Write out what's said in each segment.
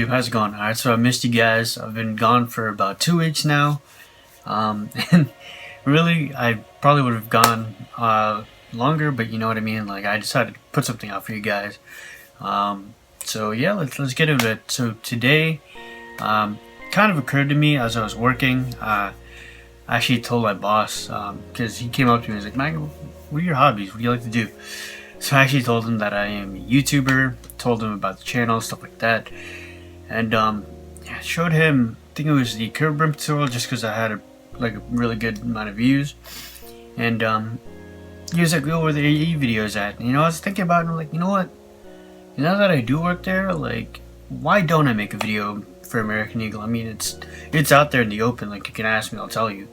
YouTube, how's it going? Alright, so I missed you guys. I've been gone for about 2 weeks now. And really, I probably would have gone longer, but you know what I mean? Like, I decided to put something out for you guys. So yeah, let's get into it. So today, kind of occurred to me as I was working. I actually told my boss, because he came up to me and was like, "Mike, what are your hobbies? What do you like to do?" So I actually told him that I am a YouTuber, told him about the channel, stuff like that. And yeah, showed him, I think it was the curve brim tutorial, just because I had a really good amount of views. And he was like, "Oh, where the AE videos at?" And, I was thinking about it, and I'm like, you know what? Now that I do work there, like, why don't I make a video for American Eagle? I mean, it's out there in the open. Like, you can ask me, I'll tell you.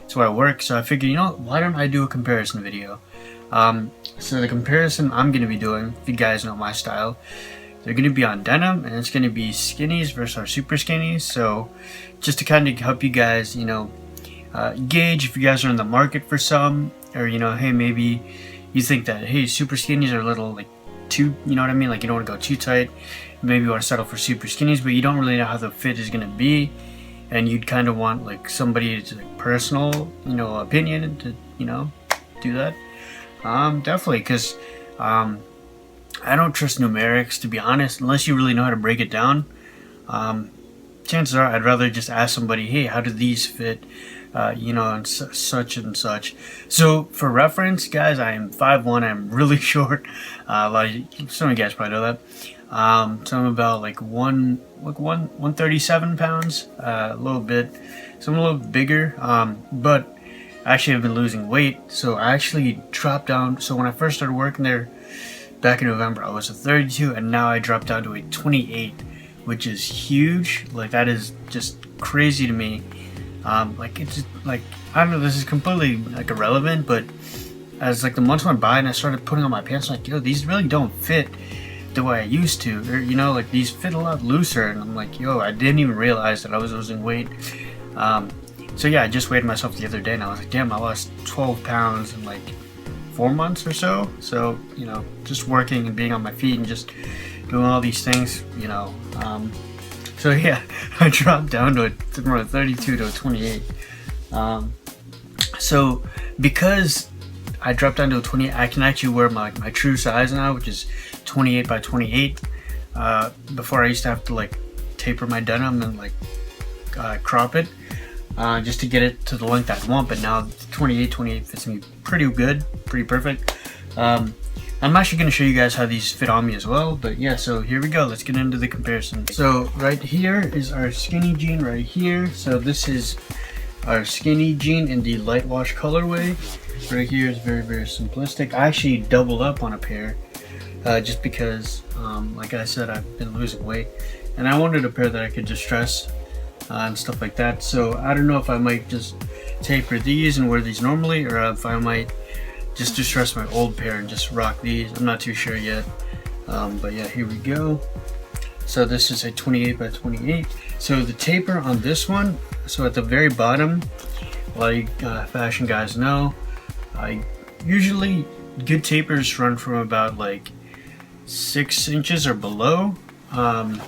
It's where I work. So I figured, why don't I do a comparison video? So the comparison I'm going to be doing, if you guys know my style, they're going to be on denim, and it's going to be skinnies versus our super skinnies. So just to kind of help you guys, gauge if you guys are in the market for some, or, hey, maybe you think that, hey, super skinnies are a little, like, too, you know what I mean? Like, you don't want to go too tight. Maybe you want to settle for super skinnies, but you don't really know how the fit is going to be. And you'd kind of want, like, somebody's personal, opinion to, do that. Definitely, because I don't trust numerics, to be honest, unless you really know how to break it down. Chances are I'd rather just ask somebody, hey, how do these fit, and such and such. So for reference, guys, I am 5'1", I'm really short. Some of you guys probably know that. So I'm about like 137 pounds, a little bit. So I'm a little bigger, but actually I've been losing weight. So I actually dropped down. So when I first started working there back in November, I was a 32, and now I dropped down to a 28, which is huge. Like, that is just crazy to me. It's like, I don't know, this is completely like irrelevant, but as like the months went by and I started putting on my pants, like, these really don't fit the way I used to, or, like, these fit a lot looser, and I'm like, I didn't even realize that I was losing weight. So yeah, I just weighed myself the other day, and I was like, damn, I lost 12 pounds in like 4 months or so. So, just working and being on my feet and just doing all these things, so yeah, I dropped down from a 32 to a 28. So because I dropped down to a 28, I can actually wear my true size now, which is 28 by 28. Before I used to have to like taper my denim and like crop it just to get it to the length I want. But now 28 fits me pretty good, pretty perfect. I'm actually going to show you guys how these fit on me as well, but yeah, so here we go. Let's get into the comparison. So right here is our skinny jean right here. So this is our skinny jean in the light wash colorway. Right here is very, very simplistic. I actually doubled up on a pair just because, like I said, I've been losing weight, and I wanted a pair that I could distress and stuff like that. So I don't know if I might just taper these and wear these normally, or if I might just distress my old pair and just rock these. I'm not too sure yet. But yeah, here we go. So this is a 28 by 28. So the taper on this one, so at the very bottom, like fashion guys know, usually good tapers run from about like 6 inches or below. And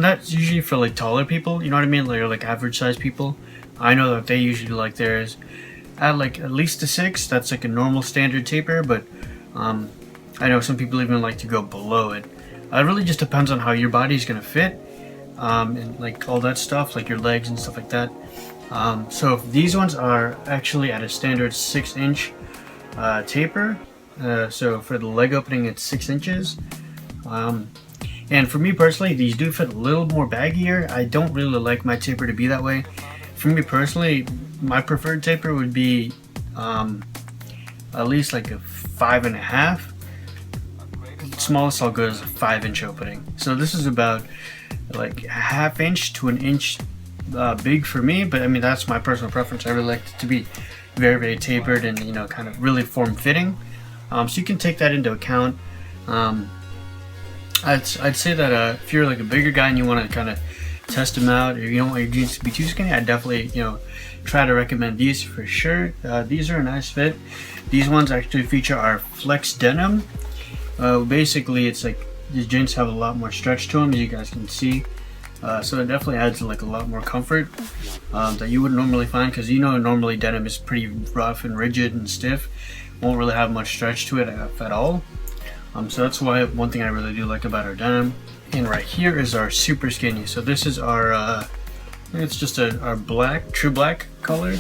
that's usually for like taller people, you know what I mean? Like average size people. I know that they usually like theirs at like at least a 6. That's like a normal standard taper, but I know some people even like to go below it. It really just depends on how your body's gonna fit, and like all that stuff, like your legs and stuff like that. So these ones are actually at a standard 6-inch taper. So for the leg opening, it's 6 inches. And for me personally, these do fit a little more baggier. I don't really like my taper to be that way. For me personally, my preferred taper would be at least like a 5.5. Smallest I'll go is a 5-inch opening. So this is about like a 1/2 inch to 1 inch big for me, but I mean, that's my personal preference. I really like it to be very, very tapered and kind of really form-fitting. So you can take that into account. I'd say that if you're like a bigger guy and you want to kind of test them out, or you don't want your jeans to be too skinny, I definitely try to recommend these for sure. These are a nice fit. These ones actually feature our flex denim. Basically, it's like these jeans have a lot more stretch to them, as you guys can see. So it definitely adds like a lot more comfort that you wouldn't normally find, because normally denim is pretty rough and rigid and stiff, won't really have much stretch to it at all. So that's why one thing I really do like about our denim. And right here is our super skinny. So this is our it's just our black, true black color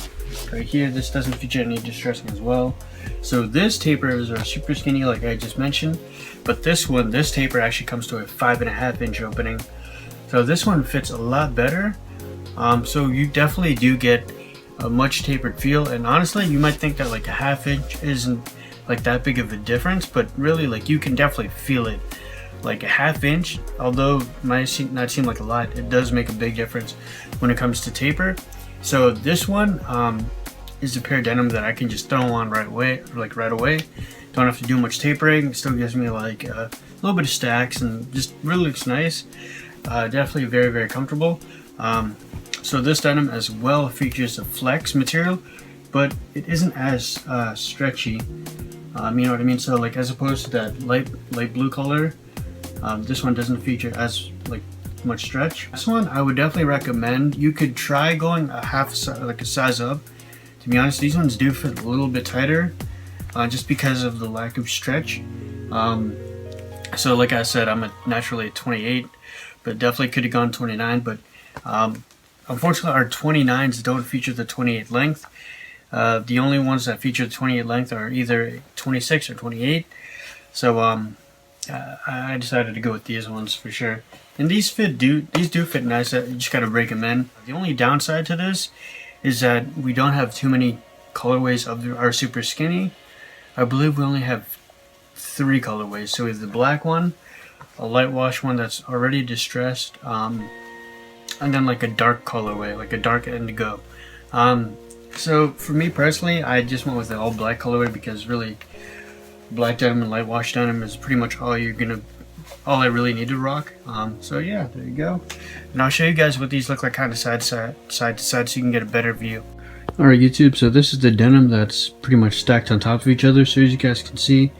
right here. This doesn't feature any distressing as well. So this taper is our super skinny, like I just mentioned, but this taper actually comes to a 5.5 inch opening. So this one fits a lot better. So you definitely do get a much tapered feel, and honestly you might think that like a 1/2 inch isn't like that big of a difference, but really like you can definitely feel it. Like a 1/2 inch, although it might not seem like a lot, it does make a big difference when it comes to taper. So this one is a pair of denim that I can just throw on right away. Don't have to do much tapering. It still gives me like a little bit of stacks and just really looks nice. Definitely very, very comfortable. So this denim as well features a flex material, but it isn't as stretchy. You know what I mean? So like as opposed to that light blue color, this one doesn't feature as like much stretch. This one I would definitely recommend. You could try going a size up. To be honest, these ones do fit a little bit tighter, just because of the lack of stretch. So like I said, I'm naturally a 28, but definitely could have gone 29. But unfortunately, our 29s don't feature the 28 length. The only ones that feature the 28 length are either 26 or 28. So I decided to go with these ones for sure. And these do fit nice. You just gotta break them in. The only downside to this is that we don't have too many colorways of our super skinny. I believe we only have 3 colorways. So we have the black one, a light wash one that's already distressed, and then like a dark colorway, like a dark indigo. So for me personally, I just went with the all black colorway because really black denim and light wash denim is pretty much all I really need to rock. So yeah, there you go. And I'll show you guys what these look like kind of side to side so you can get a better view. Alright YouTube, so this is the denim that's pretty much stacked on top of each other. So as you guys can see,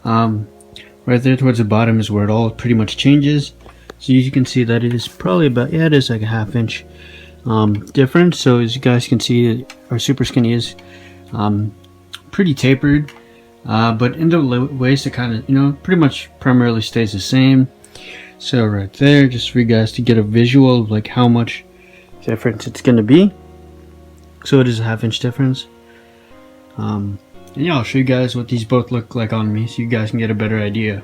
right there towards the bottom is where it all pretty much changes. So you can see that it is probably about, it is like a 1/2 inch difference. So as you guys can see, our super skinny is pretty tapered, but in the waist it kind of pretty much primarily stays the same. So right there, just for you guys to get a visual of like how much difference it's going to be. So it is a 1/2 inch difference. And yeah, I'll show you guys what these both look like on me so you guys can get a better idea.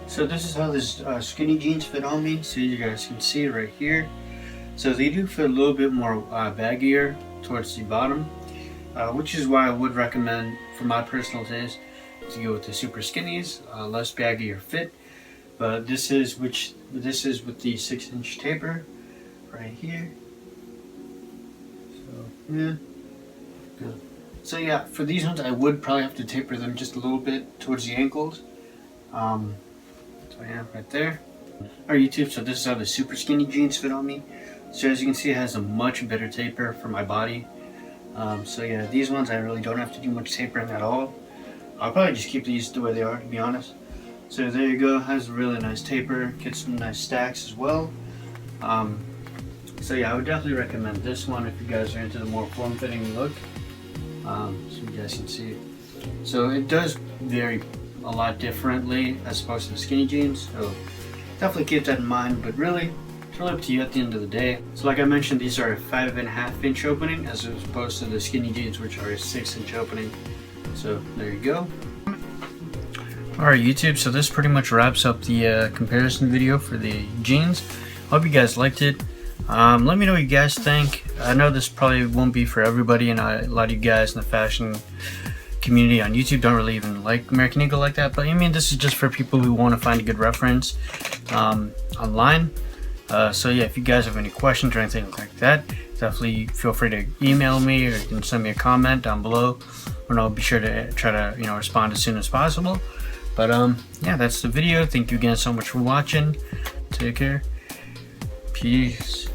So this is how this skinny jeans fit on me. So you guys can see right here. So they do fit a little bit more baggier towards the bottom, which is why I would recommend, for my personal taste, to go with the super skinnies, less baggier fit. But this is with the 6-inch taper right here. So yeah, good. So yeah, for these ones I would probably have to taper them just a little bit towards the ankles. So yeah, right there. Alright YouTube, so this is how the super skinny jeans fit on me. So as you can see, it has a much better taper for my body. So yeah, these ones I really don't have to do much tapering at all. I'll probably just keep these the way they are, to be honest. So there you go, has a really nice taper, gets some nice stacks as well. So yeah, I would definitely recommend this one if you guys are into the more form-fitting look. So you guys can see it. So it does vary a lot differently as opposed to the skinny jeans. So definitely keep that in mind, but really, it's really up to you at the end of the day. So like I mentioned, these are a 5.5 inch opening as opposed to the skinny jeans, which are a 6-inch opening. So there you go. Alright YouTube, so this pretty much wraps up the comparison video for the jeans. Hope you guys liked it. Let me know what you guys think. I know this probably won't be for everybody, and a lot of you guys in the fashion community on YouTube don't really even like American Eagle like that, but I mean, this is just for people who want to find a good reference online. So yeah, if you guys have any questions or anything like that, definitely feel free to email me, or you can send me a comment down below, and I'll be sure to try to respond as soon as possible. But yeah, that's the video. Thank you again so much for watching. Take care. Peace.